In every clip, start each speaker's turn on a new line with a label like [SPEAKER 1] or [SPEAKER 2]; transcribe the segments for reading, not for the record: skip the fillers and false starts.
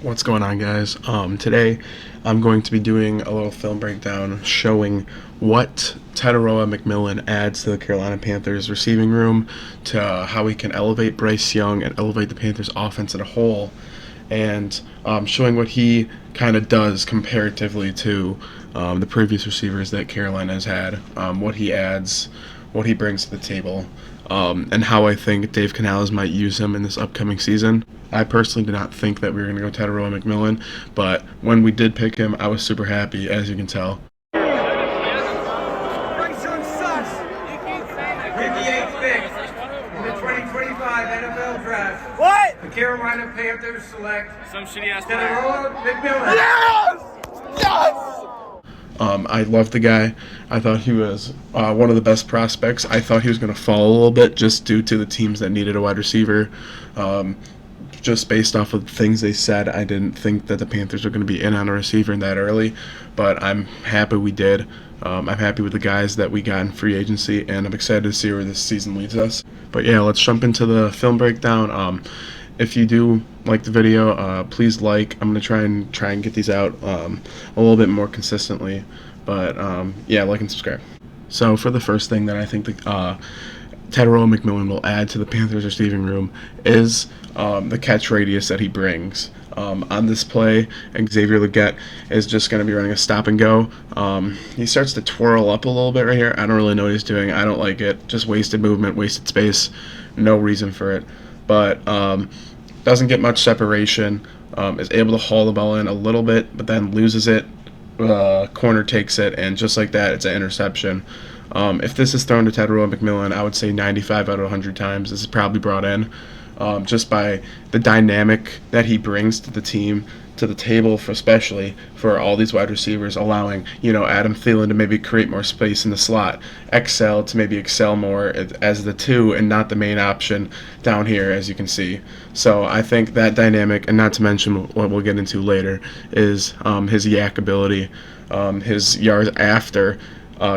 [SPEAKER 1] What's going on, guys? Today I'm going to be doing a little film breakdown showing what Tetairoa McMillan adds to the Carolina Panthers receiving room, to how he can elevate Bryce Young and elevate the Panthers offense as a whole, and showing what he kind of does comparatively to the previous receivers that Carolina has had, what he adds, what he brings to the table, and how I think Dave Canales might use him in this upcoming season. I personally did not think that we were going to go Tetairoa McMillan, but when we did pick him, I was super happy, as you can tell.
[SPEAKER 2] Bryce Young sucks. 58th pick in the 2025 NFL Draft.
[SPEAKER 3] What?
[SPEAKER 2] The Carolina Panthers select
[SPEAKER 3] Some shitty ass
[SPEAKER 2] Tetairoa McMillan.
[SPEAKER 3] Yes! Yes!
[SPEAKER 1] I loved the guy. I thought he was one of the best prospects. I thought he was going to fall a little bit just due to the teams that needed a wide receiver. Just based off of the things they said, I didn't think that the Panthers were going to be in on a receiver that early, but I'm happy we did. I'm happy with the guys that we got in free agency, and I'm excited to see where this season leads us. But yeah, let's jump into the film breakdown. If you do like the video, please like. I'm gonna try and get these out a little bit more consistently. But yeah, like and subscribe. So for the first thing that I think Tetairoa McMillan will add to the Panthers receiving room is the catch radius that he brings. On this play, Xavier Legette is just going to be running a stop and go. He starts to twirl up a little bit right here. I don't really know what he's doing. I don't like it. Just wasted movement, wasted space. No reason for it. But doesn't get much separation. Is able to haul the ball in a little bit, but then loses it. Corner takes it, and just like that, it's an interception. If this is thrown to Tetairoa McMillan, I would say 95 out of 100 times this is probably brought in, just by the dynamic that he brings to the team, to the table, especially for all these wide receivers, allowing Adam Thielen to maybe create more space in the slot, excel to maybe excel more as the two and not the main option down here, as you can see. So I think that dynamic, and not to mention what we'll get into later, is his yak ability, his yards after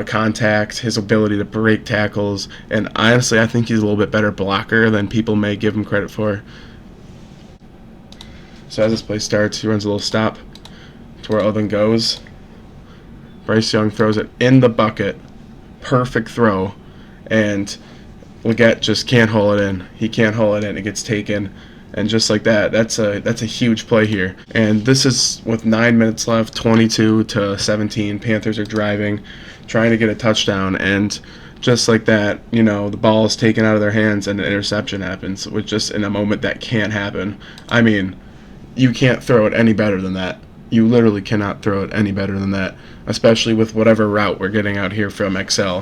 [SPEAKER 1] contact, his ability to break tackles, and honestly I think he's a little bit better blocker than people may give him credit for. So as this play starts, he runs a little stop to where Oden goes. Bryce Young throws it in the bucket. Perfect throw. And Legette just can't haul it in. He can't haul it in. It gets taken. And just like that, that's a huge play here. And this is with 9 minutes left, 22-17. Panthers are driving, trying to get a touchdown, and just like that, the ball is taken out of their hands and an interception happens, which just in a moment that can't happen. I mean, you can't throw it any better than that. You literally cannot throw it any better than that, especially with whatever route we're getting out here from XL.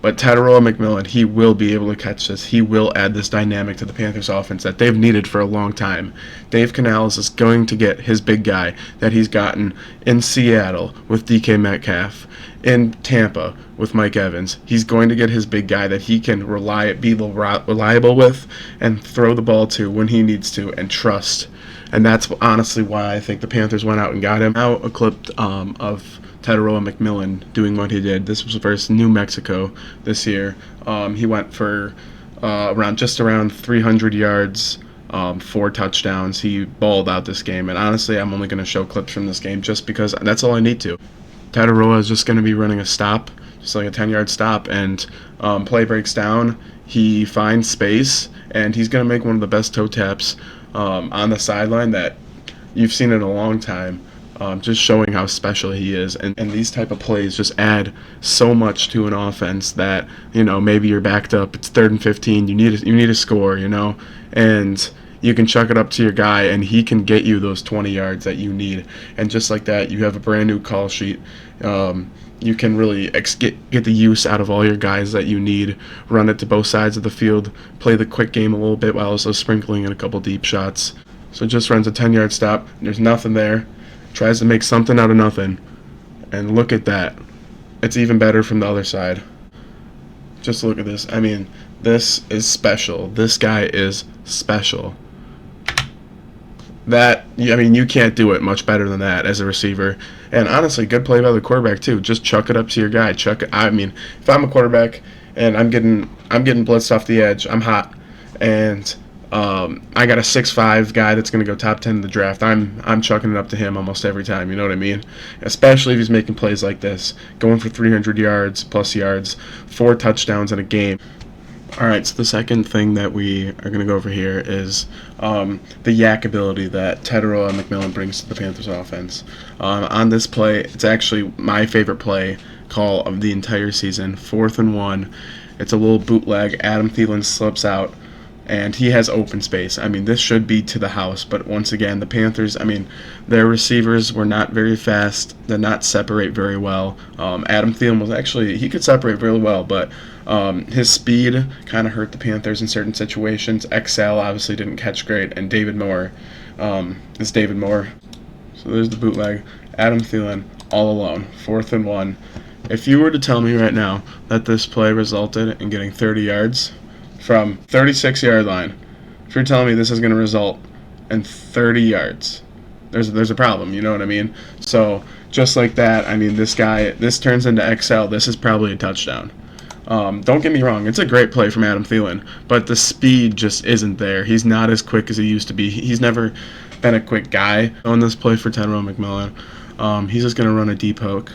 [SPEAKER 1] But Tetairoa McMillan, he will be able to catch this. He will add this dynamic to the Panthers offense that they've needed for a long time. Dave Canales is going to get his big guy that he's gotten in Seattle with DK Metcalf, in Tampa with Mike Evans. He's going to get his big guy that he can be reliable with and throw the ball to when he needs to and trust. And that's honestly why I think the Panthers went out and got him. Now a clip of Tetairoa McMillan doing what he did. This was versus New Mexico this year. He went for around 300 yards, 4 touchdowns. He balled out this game, and honestly, I'm only going to show clips from this game just because that's all I need to. Tetairoa is just going to be running a stop, just like a 10-yard stop, and play breaks down. He finds space, and he's going to make one of the best toe taps on the sideline that you've seen in a long time. Just showing how special he is, and these type of plays just add so much to an offense that maybe you're backed up, it's 3rd and 15, you need a score, and you can chuck it up to your guy and he can get you those 20 yards that you need, and just like that you have a brand new call sheet. You can really get the use out of all your guys that you need, run it to both sides of the field, play the quick game a little bit while also sprinkling in a couple deep shots. So just runs a 10-yard stop, there's nothing there, tries to make something out of nothing, and look at that. It's even better from the other side. Just look at this. I mean, this is special. This guy is special. You can't do it much better than that as a receiver. And honestly, good play by the quarterback too. Just chuck it up to your guy. Chuck it. I mean, if I'm a quarterback and I'm getting blitzed off the edge, I'm hot, and I got a 6'5" guy that's going to go top 10 in the draft. I'm chucking it up to him almost every time. You know what I mean? Especially if he's making plays like this, going for 300 yards plus yards, 4 touchdowns in a game. All right, so the second thing that we are going to go over here is the yak ability that Tetairoa McMillan brings to the Panthers offense. On this play, it's actually my favorite play call of the entire season. 4th and 1. It's a little bootleg. Adam Thielen slips out, and he has open space. I mean, this should be to the house, but once again, the Panthers, I mean, their receivers were not very fast, did not separate very well. Adam Thielen was actually, he could separate really well, but his speed kind of hurt the Panthers in certain situations. XL obviously didn't catch great, and David Moore is David Moore. So there's the bootleg. Adam Thielen all alone, 4th and 1. If you were to tell me right now that this play resulted in getting 30 yards from 36-yard line, if you're telling me this is going to result in 30 yards, there's a problem, you know what I mean? So just like that, I mean, this turns into XL. This is probably a touchdown. Don't get me wrong, it's a great play from Adam Thielen, but the speed just isn't there. He's not as quick as he used to be. He's never been a quick guy. On this play for Tetairoa McMillan, he's just going to run a deep hook,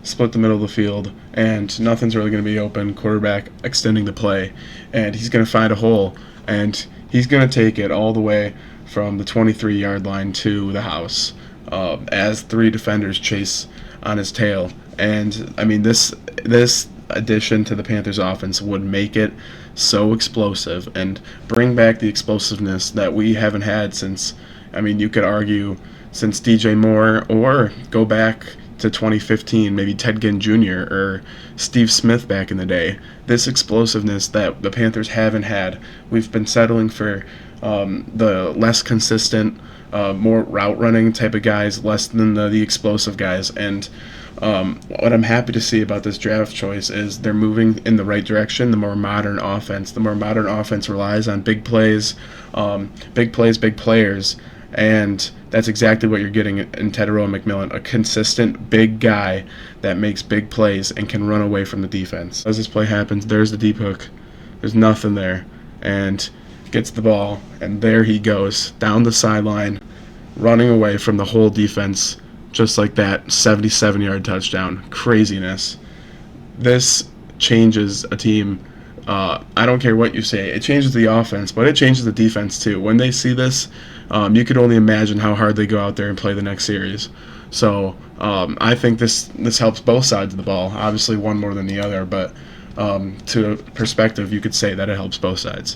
[SPEAKER 1] split the middle of the field, and nothing's really going to be open. Quarterback extending the play, and he's going to find a hole, and he's going to take it all the way from the 23-yard line to the house as 3 defenders chase on his tail. And I mean, this addition to the Panthers offense would make it so explosive and bring back the explosiveness that we haven't had since, I mean, you could argue since DJ Moore, or go back to 2015, maybe Ted Ginn Jr. or Steve Smith back in the day. This explosiveness that the Panthers haven't had. We've been settling for the less consistent, more route running type of guys, less than the explosive guys. And what I'm happy to see about this draft choice is they're moving in the right direction. The more modern offense relies on big plays, big players, and that's exactly what you're getting in Tetairoa McMillan, a consistent big guy that makes big plays and can run away from the defense. As this play happens, there's the deep hook. There's nothing there, and gets the ball, and there he goes down the sideline, running away from the whole defense, just like that. 77-yard touchdown. Craziness. This changes a team. I don't care what you say. It changes the offense, but it changes the defense too. When they see this, you could only imagine how hard they go out there and play the next series. So I think this helps both sides of the ball. Obviously, one more than the other, but to perspective, you could say that it helps both sides.